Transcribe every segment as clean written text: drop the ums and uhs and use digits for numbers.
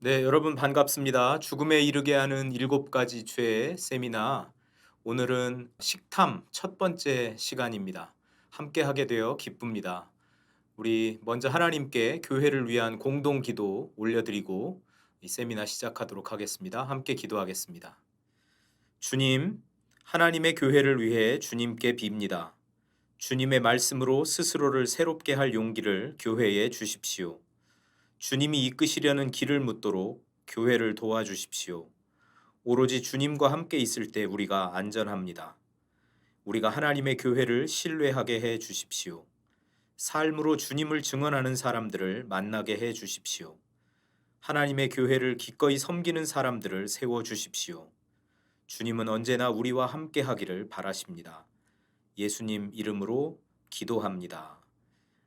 네, 여러분 반갑습니다. 죽음에 이르게 하는 7가지 죄 세미나. 오늘은 식탐 첫 번째 시간입니다. 함께 하게 되어 기쁩니다. 우리 먼저 하나님께 교회를 위한 공동 기도 올려드리고 이 세미나 시작하도록 하겠습니다. 함께 기도하겠습니다. 주님, 하나님의 교회를 위해 주님께 빕니다. 주님의 말씀으로 스스로를 새롭게 할 용기를 교회에 주십시오. 주님이 이끄시려는 길을 묻도록 교회를 도와주십시오. 오로지 주님과 함께 있을 때 우리가 안전합니다. 우리가 하나님의 교회를 신뢰하게 해 주십시오. 삶으로 주님을 증언하는 사람들을 만나게 해 주십시오. 하나님의 교회를 기꺼이 섬기는 사람들을 세워 주십시오. 주님은 언제나 우리와 함께 하기를 바라십니다. 예수님 이름으로 기도합니다.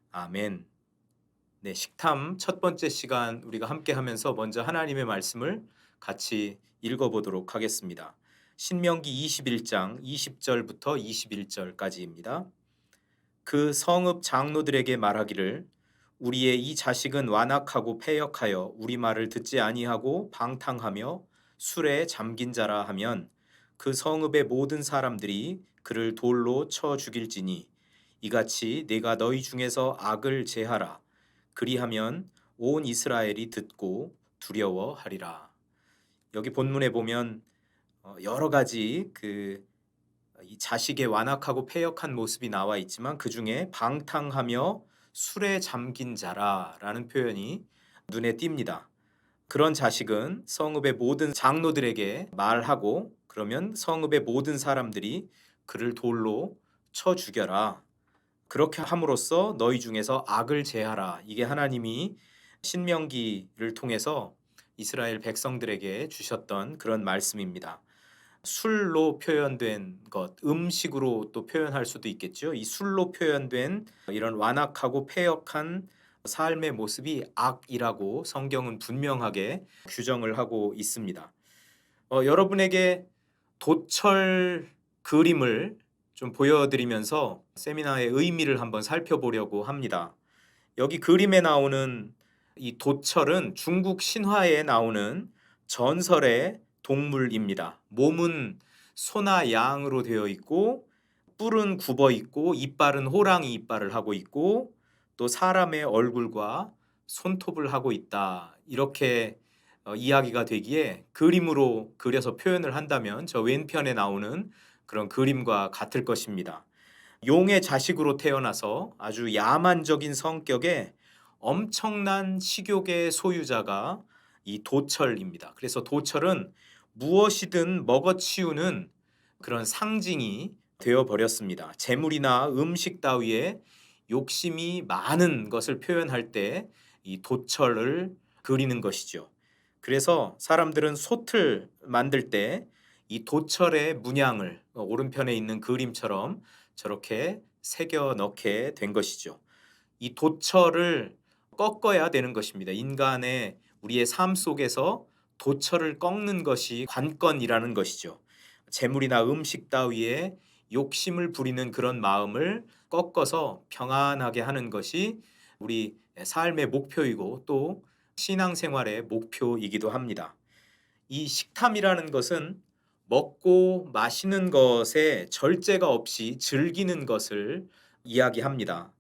아멘. 네, 식탐 첫 번째 시간 우리가 함께 하면서 먼저 하나님의 말씀을 같이 읽어보도록 하겠습니다. 신명기 21장 20절부터 21절까지입니다. 그 성읍 장로들에게 말하기를 우리의 이 자식은 완악하고 패역하여 우리 말을 듣지 아니하고 방탕하며 술에 잠긴 자라 하면 그 성읍의 모든 사람들이 그를 돌로 쳐 죽일지니 이같이 내가 너희 중에서 악을 제하라. 그리하면 온 이스라엘이 듣고 두려워하리라. 여기 본문에 보면 여러 가지 이 자식의 완악하고 패역한 모습이 나와 있지만 그 중에 방탕하며 술에 잠긴 자라라는 표현이 눈에 띕니다. 그런 자식은 성읍의 모든 장로들에게 말하고 그러면 성읍의 모든 사람들이 그를 돌로 쳐 죽여라. 그렇게 함으로써 너희 중에서 악을 제하라. 이게 하나님이 신명기를 통해서 이스라엘 백성들에게 주셨던 그런 말씀입니다. 술로 표현된 것, 음식으로 또 표현할 수도 있겠죠. 이 술로 표현된 이런 완악하고 패역한 삶의 모습이 악이라고 성경은 분명하게 규정을 하고 있습니다. 여러분에게 도철 그림을 좀 보여드리면서 세미나의 의미를 한번 살펴보려고 합니다. 여기 그림에 나오는 이 도철은 중국 신화에 나오는 전설의 동물입니다. 몸은 소나 양으로 되어 있고 뿔은 굽어 있고 이빨은 호랑이 이빨을 하고 있고 또 사람의 얼굴과 손톱을 하고 있다. 이렇게 이야기가 되기에 그림으로 그려서 표현을 한다면 저 왼편에 나오는 그런 그림과 같을 것입니다. 용의 자식으로 태어나서 아주 야만적인 성격의 엄청난 식욕의 소유자가 이 도철입니다. 그래서 도철은 무엇이든 먹어치우는 그런 상징이 되어 버렸습니다. 재물이나 음식 따위에 욕심이 많은 것을 표현할 때 이 도철을 그리는 것이죠. 그래서 사람들은 솥을 만들 때 이 도철의 문양을 오른편에 있는 그림처럼 저렇게 새겨 넣게 된 것이죠. 이 도철을 꺾어야 되는 것입니다. 인간의 우리의 삶 속에서 도철을 꺾는 것이 관건이라는 것이죠. 재물이나 음식 따위에 욕심을 부리는 그런 마음을 꺾어서 평안하게 하는 것이 우리 삶의 목표이고 또 신앙생활의 목표이기도 합니다. 이 식탐이라는 것은 먹고 마시는 것에 절제가 없이 즐기는 것을 이야기합니다.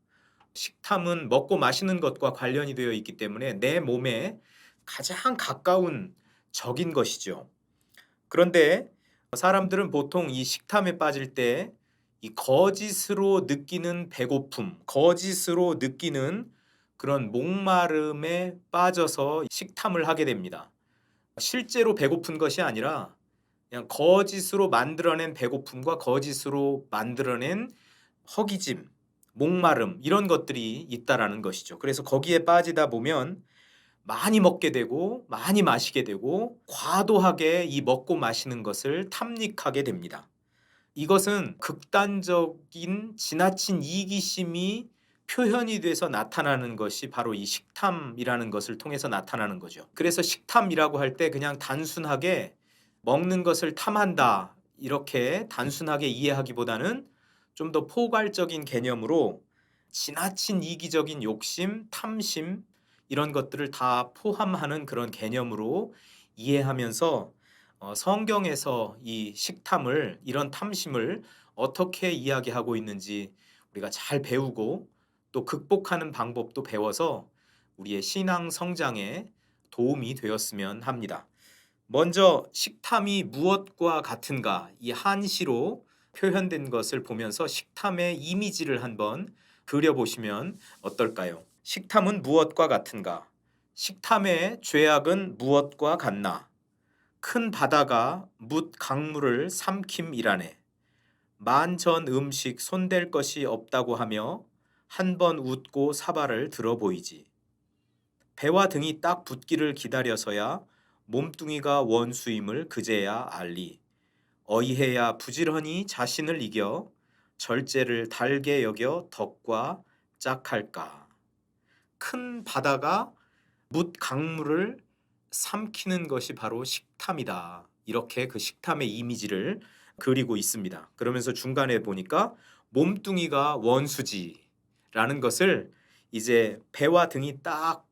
식탐은 먹고 마시는 것과 관련이 되어 있기 때문에 내 몸에 가장 가까운 적인 것이죠. 그런데 사람들은 보통 이 식탐에 빠질 때 이 거짓으로 느끼는 배고픔, 거짓으로 느끼는 그런 목마름에 빠져서 식탐을 하게 됩니다. 실제로 배고픈 것이 아니라 그냥 거짓으로 만들어낸 배고픔과 거짓으로 만들어낸 허기짐, 목마름 이런 것들이 있다라는 것이죠. 그래서 거기에 빠지다 보면 많이 먹게 되고 많이 마시게 되고 과도하게 이 먹고 마시는 것을 탐닉하게 됩니다. 이것은 극단적인 지나친 이기심이 표현이 돼서 나타나는 것이 바로 이 식탐이라는 것을 통해서 나타나는 거죠. 그래서 식탐이라고 할 때 그냥 단순하게 먹는 것을 탐한다 이렇게 단순하게 이해하기보다는 좀 더 포괄적인 개념으로 지나친 이기적인 욕심, 탐심 이런 것들을 다 포함하는 그런 개념으로 이해하면서 성경에서 이 식탐을 이런 탐심을 어떻게 이야기하고 있는지 우리가 잘 배우고 또 극복하는 방법도 배워서 우리의 신앙 성장에 도움이 되었으면 합니다. 먼저 식탐이 무엇과 같은가 이 한시로 표현된 것을 보면서 식탐의 이미지를 한번 그려보시면 어떨까요? 식탐은 무엇과 같은가? 식탐의 죄악은 무엇과 같나? 큰 바다가 뭇 강물을 삼킴이라네. 만전 음식 손댈 것이 없다고 하며 한 번 웃고 사발을 들어 보이지. 배와 등이 딱 붙기를 기다려서야 몸뚱이가 원수임을 그제야 알리. 어이해야 부지런히 자신을 이겨 절제를 달게 여겨 덕과 짝할까. 큰 바다가 뭇 강물을 삼키는 것이 바로 식탐이다. 이렇게 그 식탐의 이미지를 그리고 있습니다. 그러면서 중간에 보니까 몸뚱이가 원수지라는 것을 이제 배와 등이 딱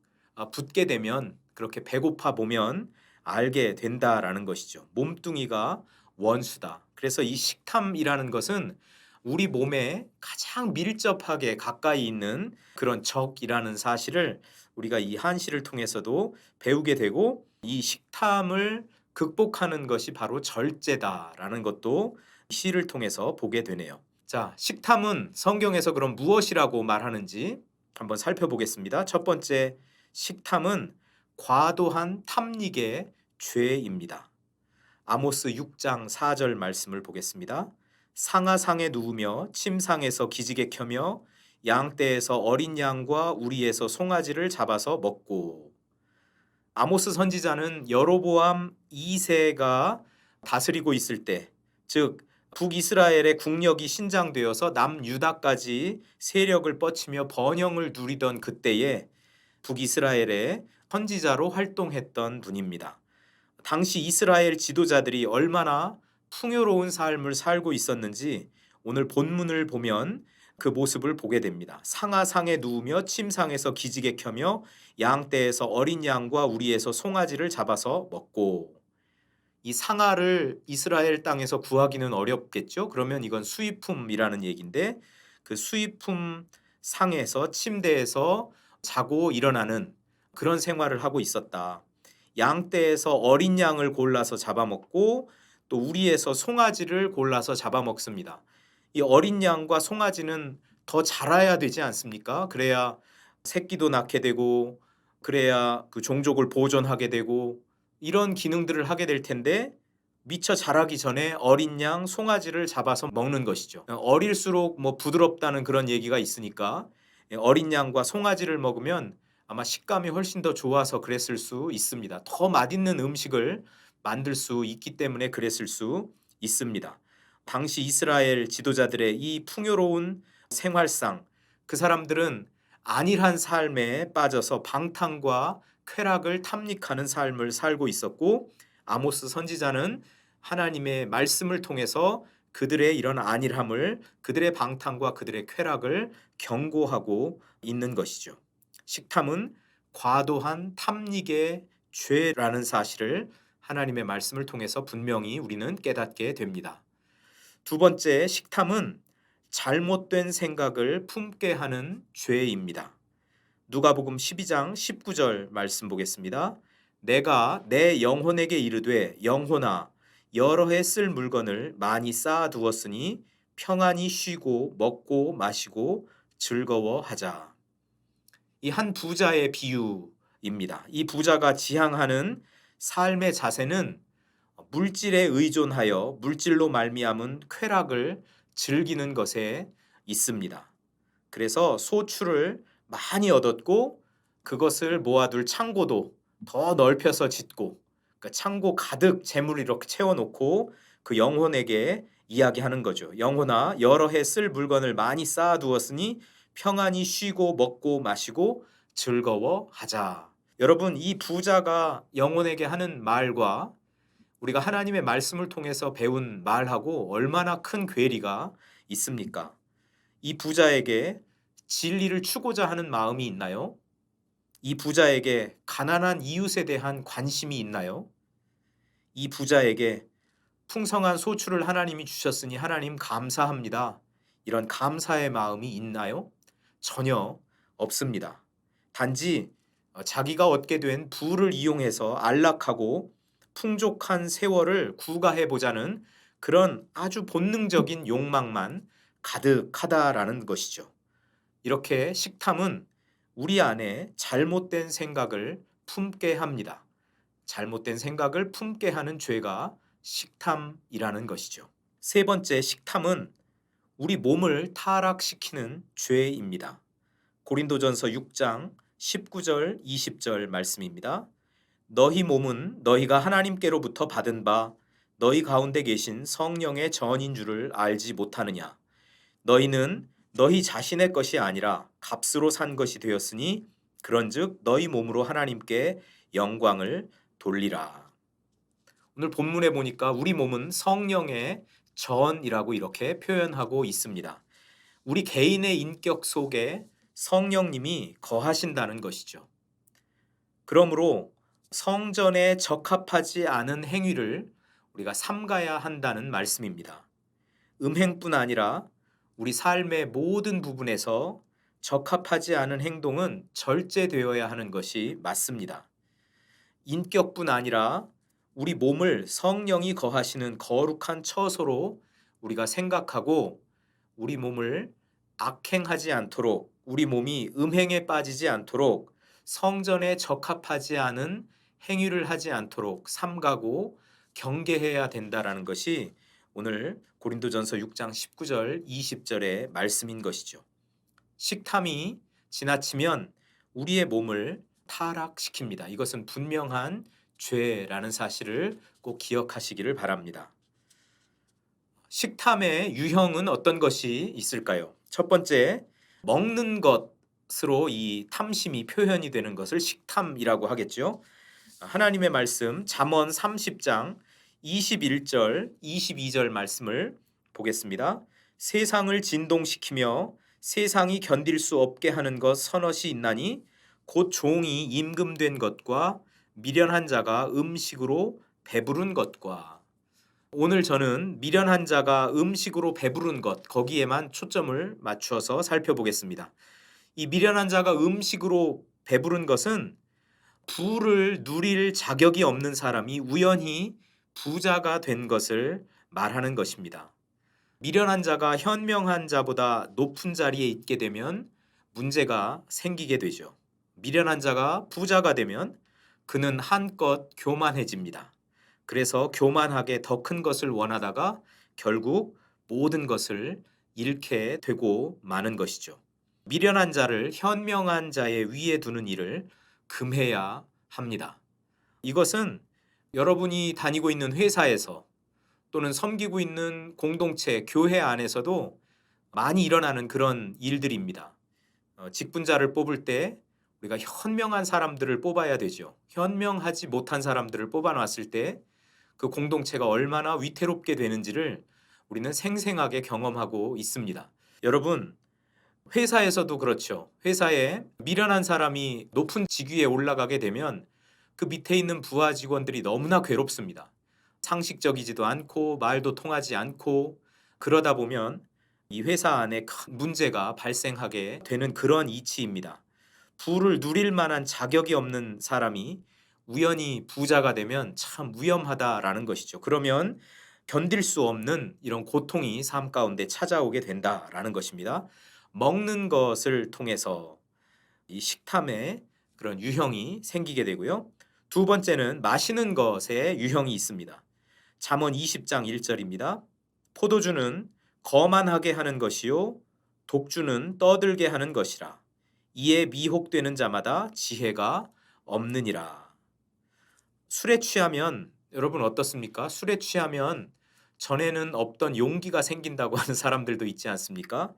붙게 되면 그렇게 배고파 보면 알게 된다라는 것이죠. 몸뚱이가 원수다. 그래서 이 식탐이라는 것은 우리 몸에 가장 밀접하게 가까이 있는 그런 적이라는 사실을 우리가 이 한시를 통해서도 배우게 되고 이 식탐을 극복하는 것이 바로 절제다라는 것도 시를 통해서 보게 되네요. 자, 식탐은 성경에서 그럼 무엇이라고 말하는지 한번 살펴보겠습니다. 첫 번째, 식탐은 과도한 탐닉의 죄입니다. 아모스 6장 4절 말씀을 보겠습니다. 상아상에 누우며 침상에서 기지개 켜며 양떼에서 어린 양과 우리에서 송아지를 잡아서 먹고. 아모스 선지자는 여로보암 2세가 다스리고 있을 때, 즉 북이스라엘의 국력이 신장되어서 남유다까지 세력을 뻗치며 번영을 누리던 그때에 북이스라엘의 선지자로 활동했던 분입니다. 당시 이스라엘 지도자들이 얼마나 풍요로운 삶을 살고 있었는지 오늘 본문을 보면 그 모습을 보게 됩니다. 상아상에 누우며 침상에서 기지개 켜며 양떼에서 어린 양과 우리에서 송아지를 잡아서 먹고. 이 상아를 이스라엘 땅에서 구하기는 어렵겠죠. 그러면 이건 수입품이라는 얘기인데 그 수입품 상에서 침대에서 자고 일어나는 그런 생활을 하고 있었다. 양떼에서 어린 양을 골라서 잡아먹고 또 우리에서 송아지를 골라서 잡아먹습니다. 이 어린 양과 송아지는 더 자라야 되지 않습니까? 그래야 새끼도 낳게 되고 그래야 그 종족을 보존하게 되고 이런 기능들을 하게 될 텐데 미처 자라기 전에 어린 양, 송아지를 잡아서 먹는 것이죠. 어릴수록 뭐 부드럽다는 그런 얘기가 있으니까 어린 양과 송아지를 먹으면 아마 식감이 훨씬 더 좋아서 그랬을 수 있습니다. 더 맛있는 음식을 만들 수 있기 때문에 그랬을 수 있습니다. 당시 이스라엘 지도자들의 이 풍요로운 생활상, 그 사람들은 안일한 삶에 빠져서 방탕과 쾌락을 탐닉하는 삶을 살고 있었고, 아모스 선지자는 하나님의 말씀을 통해서 그들의 이런 안일함을, 그들의 방탕과 그들의 쾌락을 경고하고 있는 것이죠. 식탐은 과도한 탐닉의 죄라는 사실을 하나님의 말씀을 통해서 분명히 우리는 깨닫게 됩니다. 두 번째, 식탐은 잘못된 생각을 품게 하는 죄입니다. 누가복음 12장 19절 말씀 보겠습니다. 내가 내 영혼에게 이르되 영혼아 여러 해 쓸 물건을 많이 쌓아 두었으니 평안히 쉬고 먹고 마시고 즐거워하자. 이 한 부자의 비유입니다. 이 부자가 지향하는 삶의 자세는 물질에 의존하여 물질로 말미암은 쾌락을 즐기는 것에 있습니다. 그래서 소출을 많이 얻었고 그것을 모아둘 창고도 더 넓혀서 짓고, 그러니까 창고 가득 재물을 이렇게 채워놓고 그 영혼에게 이야기하는 거죠. 영혼아 여러 해 쓸 물건을 많이 쌓아두었으니 평안히 쉬고 먹고 마시고 즐거워하자. 여러분, 이 부자가 영혼에게 하는 말과 우리가 하나님의 말씀을 통해서 배운 말하고 얼마나 큰 괴리가 있습니까? 이 부자에게 진리를 추고자 하는 마음이 있나요? 이 부자에게 가난한 이웃에 대한 관심이 있나요? 이 부자에게 풍성한 소출을 하나님이 주셨으니 하나님 감사합니다. 이런 감사의 마음이 있나요? 전혀 없습니다. 단지 자기가 얻게 된 부를 이용해서 안락하고 풍족한 세월을 구가해 보자는 그런 아주 본능적인 욕망만 가득하다라는 것이죠. 이렇게 식탐은 우리 안에 잘못된 생각을 품게 합니다. 잘못된 생각을 품게 하는 죄가 식탐이라는 것이죠. 세 번째, 식탐은 우리 몸을 타락시키는 죄입니다. 고린도전서 6장 19절 20절 말씀입니다. 너희 몸은 너희가 하나님께로부터 받은 바 너희 가운데 계신 성령의 전인 줄을 알지 못하느냐. 너희는 너희 자신의 것이 아니라 값으로 산 것이 되었으니 그런즉 너희 몸으로 하나님께 영광을 돌리라. 오늘 본문에 보니까 우리 몸은 성령의 전이라고 이렇게 표현하고 있습니다. 우리 개인의 인격 속에 성령님이 거하신다는 것이죠. 그러므로 성전에 적합하지 않은 행위를 우리가 삼가야 한다는 말씀입니다. 음행뿐 아니라 우리 삶의 모든 부분에서 적합하지 않은 행동은 절제되어야 하는 것이 맞습니다. 인격뿐 아니라 우리 몸을 성령이 거하시는 거룩한 처소로 우리가 생각하고 우리 몸을 악행하지 않도록, 우리 몸이 음행에 빠지지 않도록, 성전에 적합하지 않은 행위를 하지 않도록 삼가고 경계해야 된다라는 것이 오늘 고린도전서 6장 19절 20절의 말씀인 것이죠. 식탐이 지나치면 우리의 몸을 타락시킵니다. 이것은 분명한 죄라는 사실을 꼭 기억하시기를 바랍니다. 식탐의 유형은 어떤 것이 있을까요? 첫 번째, 먹는 것으로 이 탐심이 표현이 되는 것을 식탐이라고 하겠죠. 하나님의 말씀 잠언 30장 21절 22절 말씀을 보겠습니다. 세상을 진동시키며 세상이 견딜 수 없게 하는 것 서너시 있나니 곧 종이 임금된 것과 미련한 자가 음식으로 배부른 것과. 오늘 저는 미련한 자가 음식으로 배부른 것, 거기에만 초점을 맞추어서 살펴보겠습니다. 이 미련한 자가 음식으로 배부른 것은 부를 누릴 자격이 없는 사람이 우연히 부자가 된 것을 말하는 것입니다. 미련한 자가 현명한 자보다 높은 자리에 있게 되면 문제가 생기게 되죠. 미련한 자가 부자가 되면 그는 한껏 교만해집니다. 그래서 교만하게 더 큰 것을 원하다가 결국 모든 것을 잃게 되고 마는 것이죠. 미련한 자를 현명한 자의 위에 두는 일을 금해야 합니다. 이것은 여러분이 다니고 있는 회사에서 또는 섬기고 있는 공동체, 교회 안에서도 많이 일어나는 그런 일들입니다. 직분자를 뽑을 때 우리가 현명한 사람들을 뽑아야 되죠. 현명하지 못한 사람들을 뽑아놨을 때 그 공동체가 얼마나 위태롭게 되는지를 우리는 생생하게 경험하고 있습니다. 여러분, 회사에서도 그렇죠. 회사에 미련한 사람이 높은 직위에 올라가게 되면 그 밑에 있는 부하 직원들이 너무나 괴롭습니다. 상식적이지도 않고 말도 통하지 않고 그러다 보면 이 회사 안에 큰 문제가 발생하게 되는 그런 이치입니다. 부를 누릴 만한 자격이 없는 사람이 우연히 부자가 되면 참 위험하다라는 것이죠. 그러면 견딜 수 없는 이런 고통이 삶 가운데 찾아오게 된다라는 것입니다. 먹는 것을 통해서 이 식탐의 그런 유형이 생기게 되고요. 두 번째는 마시는 것에 유형이 있습니다. 잠언 20장 1절입니다. 포도주는 거만하게 하는 것이요 독주는 떠들게 하는 것이라. 이에 미혹되는 자마다 지혜가 없느니라. 술에 취하면 여러분 어떻습니까? 술에 취하면 전에는 없던 용기가 생긴다고 하는 사람들도 있지 않습니까?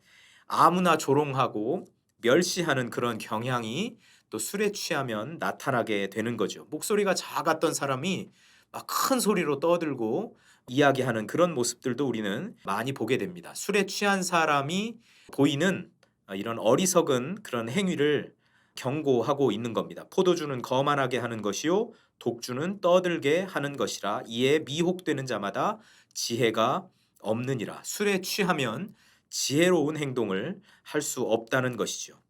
아무나 조롱하고 멸시하는 그런 경향이 또 술에 취하면 나타나게 되는 거죠. 목소리가 작았던 사람이 막 큰 소리로 떠들고 이야기하는 그런 모습들도 우리는 많이 보게 됩니다. 술에 취한 사람이 보이는 이런 어리석은 그런 행위를 경고하고 있는 겁니다. 포도주는 거만하게 하는 것이요 독주는 떠들게 하는 것이라. 이에 미혹되는 자마다 지혜가 없느니라. 술에 취하면 지혜로운 행동을 할 수 없다는 것이죠.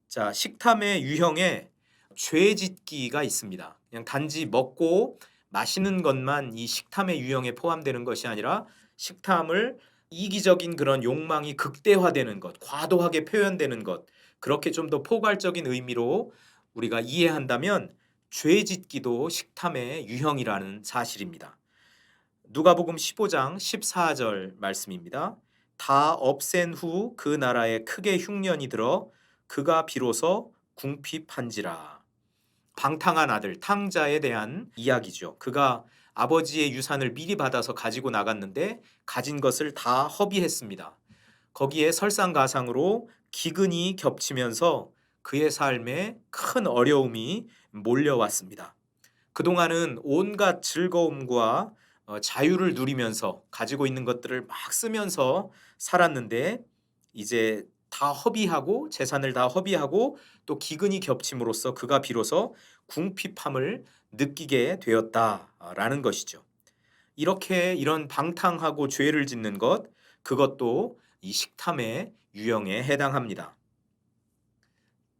자, 식탐의 유형에 죄짓기가 있습니다. 그냥 단지 먹고 마시는 것만 이 식탐의 유형에 포함되는 것이 아니라 식탐을 이기적인 그런 욕망이 극대화되는 것, 과도하게 표현되는 것, 그렇게 좀 더 포괄적인 의미로 우리가 이해한다면 죄짓기도 식탐의 유형이라는 사실입니다. 누가복음 15장 14절 말씀입니다. 다 없앤 후 그 나라에 크게 흉년이 들어 그가 비로소 궁핍한지라. 방탕한 아들 탕자에 대한 이야기죠. 그가 아버지의 유산을 미리 받아서 가지고 나갔는데 가진 것을 다 허비했습니다. 거기에 설상가상으로 기근이 겹치면서 그의 삶에 큰 어려움이 몰려왔습니다. 그동안은 온갖 즐거움과 자유를 누리면서 가지고 있는 것들을 막 쓰면서 살았는데 이제 다 허비하고 재산을 다 허비하고 또 기근이 겹침으로써 그가 비로소 궁핍함을 느끼게 되었다라는 것이죠. 이렇게 이런 방탕하고 죄를 짓는 것, 그것도 이 식탐의 유형에 해당합니다.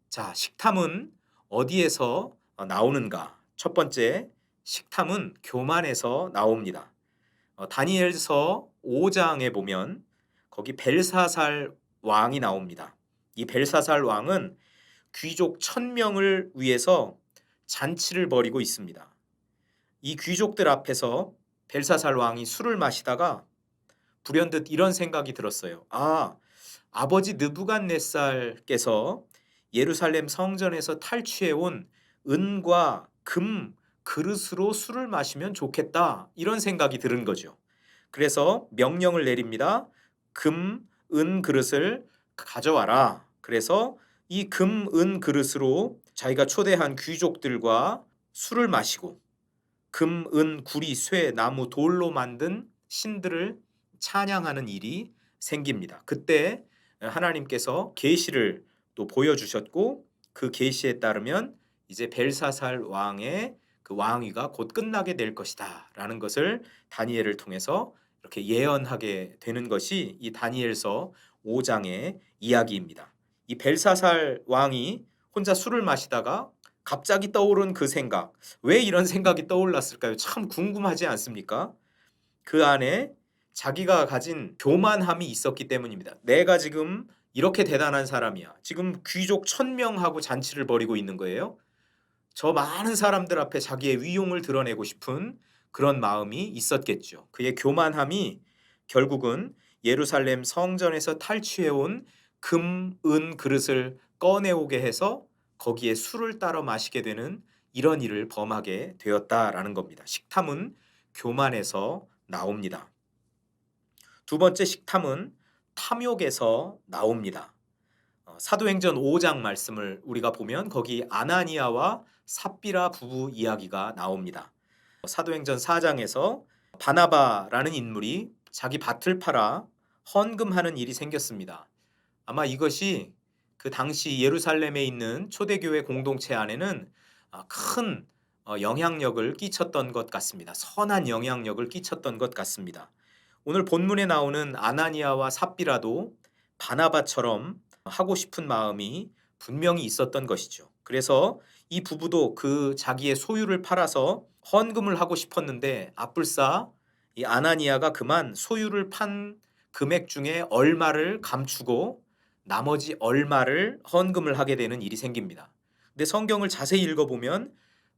자, 식탐은 어디에서 나오는가? 첫 번째, 식탐은 교만에서 나옵니다. 다니엘서 5장에 보면 거기 벨사살 왕이 나옵니다. 이 벨사살 왕은 귀족 1000명을 위해서 잔치를 벌이고 있습니다. 이 귀족들 앞에서 벨사살 왕이 술을 마시다가 불현듯 이런 생각이 들었어요. 아버지 느부갓네살께서 예루살렘 성전에서 탈취해 온 은과 금 그릇으로 술을 마시면 좋겠다. 이런 생각이 들은 거죠. 그래서 명령을 내립니다. 금, 은 그릇을 가져와라. 그래서 이 금, 은 그릇으로 자기가 초대한 귀족들과 술을 마시고 금, 은, 구리, 쇠, 나무, 돌로 만든 신들을 찬양하는 일이 생깁니다. 그때 하나님께서 계시를 또 보여주셨고 그 계시에 따르면 이제 벨사살 왕의 그 왕위가 곧 끝나게 될 것이다 라는 것을 다니엘을 통해서 이렇게 예언하게 되는 것이 이 다니엘서 5장의 이야기입니다. 이 벨사살 왕이 혼자 술을 마시다가 갑자기 떠오른 그 생각, 왜 이런 생각이 떠올랐을까요? 참 궁금하지 않습니까? 그 안에 자기가 가진 교만함이 있었기 때문입니다. 내가 지금 이렇게 대단한 사람이야. 지금 귀족 1000명하고 잔치를 벌이고 있는 거예요. 저 많은 사람들 앞에 자기의 위용을 드러내고 싶은 그런 마음이 있었겠죠. 그의 교만함이 결국은 예루살렘 성전에서 탈취해온 금, 은 그릇을 꺼내오게 해서 거기에 술을 따라 마시게 되는 이런 일을 범하게 되었다라는 겁니다. 식탐은 교만에서 나옵니다. 두 번째, 식탐은 탐욕에서 나옵니다. 사도행전 5장 말씀을 우리가 보면 거기 아나니아와 삽비라 부부 이야기가 나옵니다. 사도행전 4장에서 바나바라는 인물이 자기 밭을 팔아 헌금하는 일이 생겼습니다. 아마 이것이 그 당시 예루살렘에 있는 초대교회 공동체 안에는 큰 영향력을 끼쳤던 것 같습니다. 선한 영향력을 끼쳤던 것 같습니다. 오늘 본문에 나오는 아나니아와 삽비라도 바나바처럼 하고 싶은 마음이 분명히 있었던 것이죠. 그래서 이 부부도 그 자기의 소유를 팔아서 헌금을 하고 싶었는데 앞불사 이 아나니아가 그만 소유를 판 금액 중에 얼마를 감추고 나머지 얼마를 헌금을 하게 되는 일이 생깁니다. 근데 성경을 자세히 읽어보면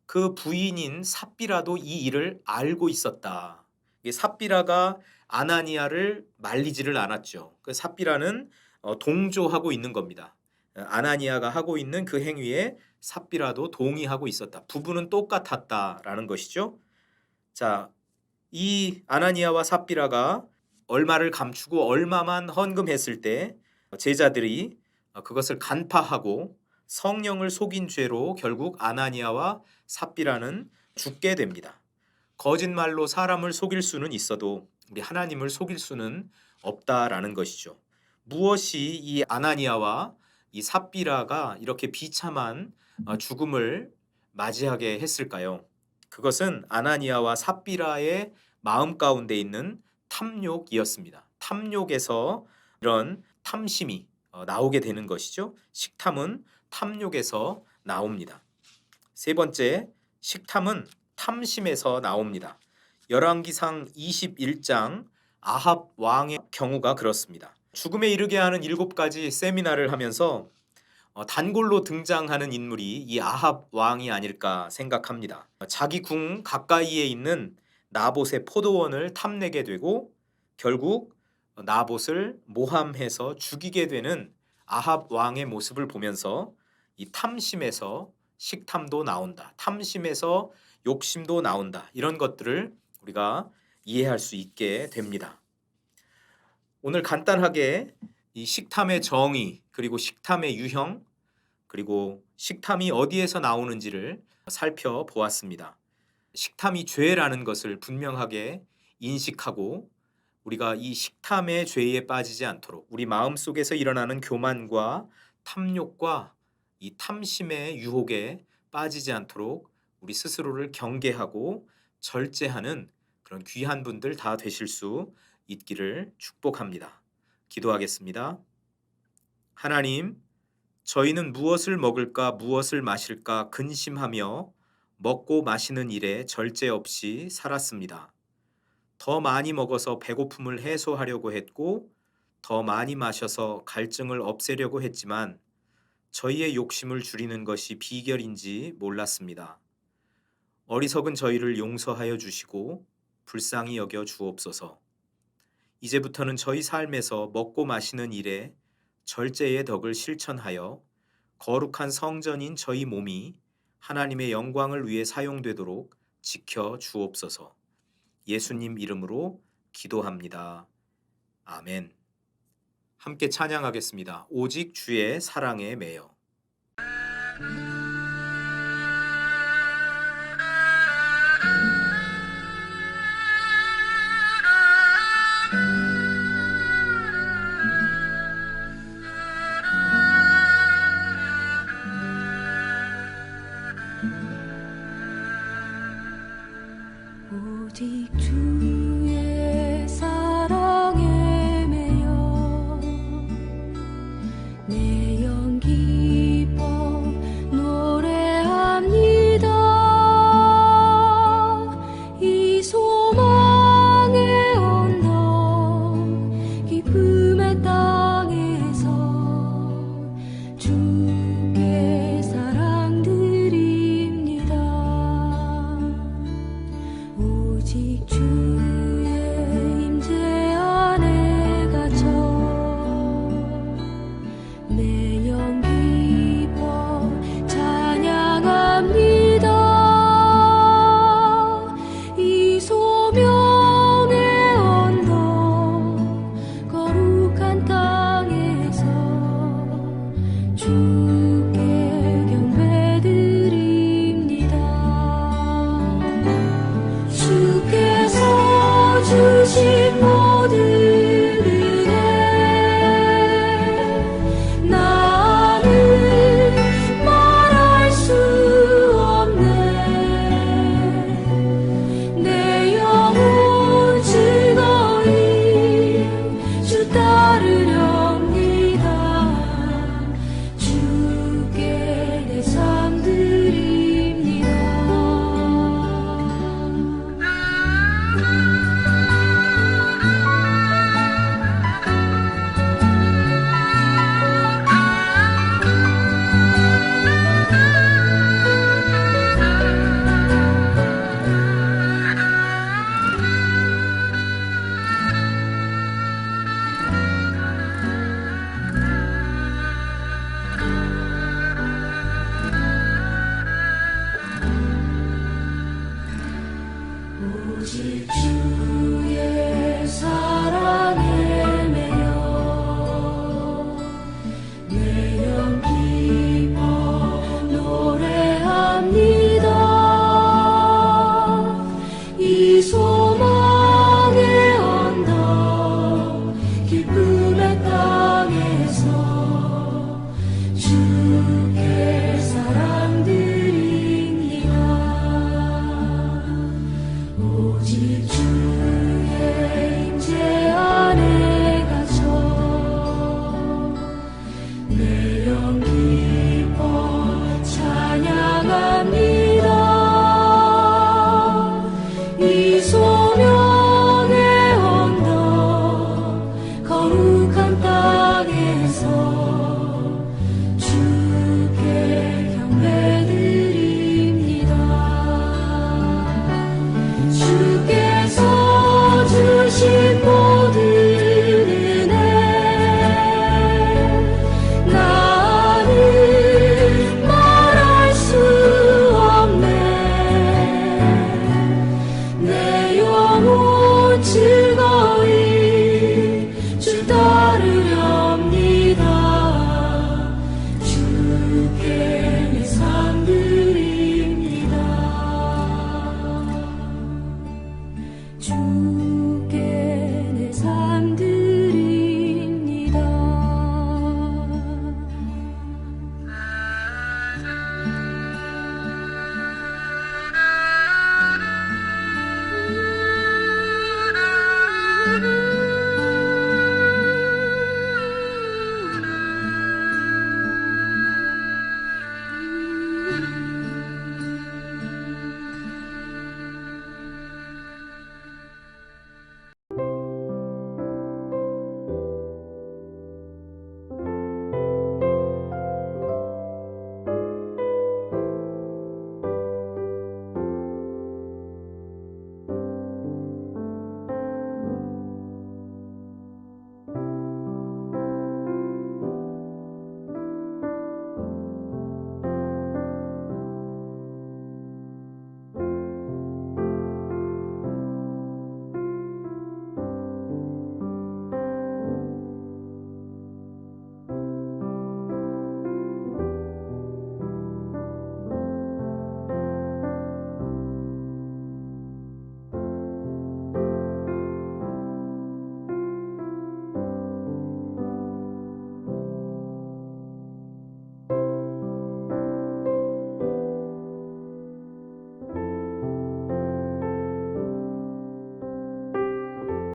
그 부인인 삽비라도 이 일을 알고 있었다. 삽비라가 아나니아를 말리지를 않았죠. 그 삽비라는 동조하고 있는 겁니다. 아나니아가 하고 있는 그 행위에 삽비라도 동의하고 있었다. 부부는 똑같았다라는 것이죠. 자, 이 아나니아와 삽비라가 얼마를 감추고 얼마만 헌금했을 때 제자들이 그것을 간파하고 성령을 속인 죄로 결국 아나니아와 삽비라는 죽게 됩니다. 거짓말로 사람을 속일 수는 있어도 우리 하나님을 속일 수는 없다라는 것이죠. 무엇이 이 아나니아와 이 삽비라가 이렇게 비참한 죽음을 맞이하게 했을까요? 그것은 아나니아와 삽비라의 마음 가운데 있는 탐욕이었습니다. 탐욕에서 이런 탐심이 나오게 되는 것이죠. 식탐은 탐욕에서 나옵니다. 세 번째, 식탐은 탐심에서 나옵니다. 열왕기상 21장 아합 왕의 경우가 그렇습니다. 죽음에 이르게 하는 7가지 세미나를 하면서 단골로 등장하는 인물이 이 아합 왕이 아닐까 생각합니다. 자기 궁 가까이에 있는 나봇의 포도원을 탐내게 되고 결국 나봇을 모함해서 죽이게 되는 아합 왕의 모습을 보면서 이 탐심에서 식탐도 나온다. 탐심에서 욕심도 나온다. 이런 것들을 우리가 이해할 수 있게 됩니다. 오늘 간단하게 이 식탐의 정의, 그리고 식탐의 유형, 그리고 식탐이 어디에서 나오는지를 살펴보았습니다. 식탐이 죄라는 것을 분명하게 인식하고 우리가 이 식탐의 죄에 빠지지 않도록 우리 마음속에서 일어나는 교만과 탐욕과 이 탐심의 유혹에 빠지지 않도록 우리 스스로를 경계하고 절제하는 그런 귀한 분들 다 되실 수 있기를 축복합니다. 기도하겠습니다. 하나님, 저희는 무엇을 먹을까 무엇을 마실까 근심하며 먹고 마시는 일에 절제 없이 살았습니다. 더 많이 먹어서 배고픔을 해소하려고 했고 더 많이 마셔서 갈증을 없애려고 했지만 저희의 욕심을 줄이는 것이 비결인지 몰랐습니다. 어리석은 저희를 용서하여 주시고 불쌍히 여겨 주옵소서. 이제부터는 저희 삶에서 먹고 마시는 일에 절제의 덕을 실천하여 거룩한 성전인 저희 몸이 하나님의 영광을 위해 사용되도록 지켜 주옵소서. 예수님 이름으로 기도합니다. 아멘. 함께 찬양하겠습니다. 오직 주의 사랑에 매여. 오직 주의 사랑에 매여 내 영 기뻐 노래합니다. 이 소망의 언덕 기쁨의 땅에서 주께 사랑 드립니다. 오직 주의 임재 안에 갇혀 내 영 기뻐 찬양합니다. 이 소명의 언덕 거룩한 땅에서 주께 경배드립니다. 주께서 주신 모든 은혜 나는 말할 수 없네. 내 영혼 즐거이 주 따르렵니다. 주께 내 삶 드립니다. 오직 주의 사랑에 매여 내 영 기뻐 노래합니다. 이 소망의 언덕 기쁨의 땅에서 오직 주의 임재 안에 갇혀 내 영 기뻐 찬양합니다. 이 소명의 언덕 거룩한 땅에서 주께 경배드립니다. 주께서 주신 모든 은혜 나는 말할 수 없네. 내 영혼 즐거이 주 따르렵니다. 주께 내 삶 드립니다. 주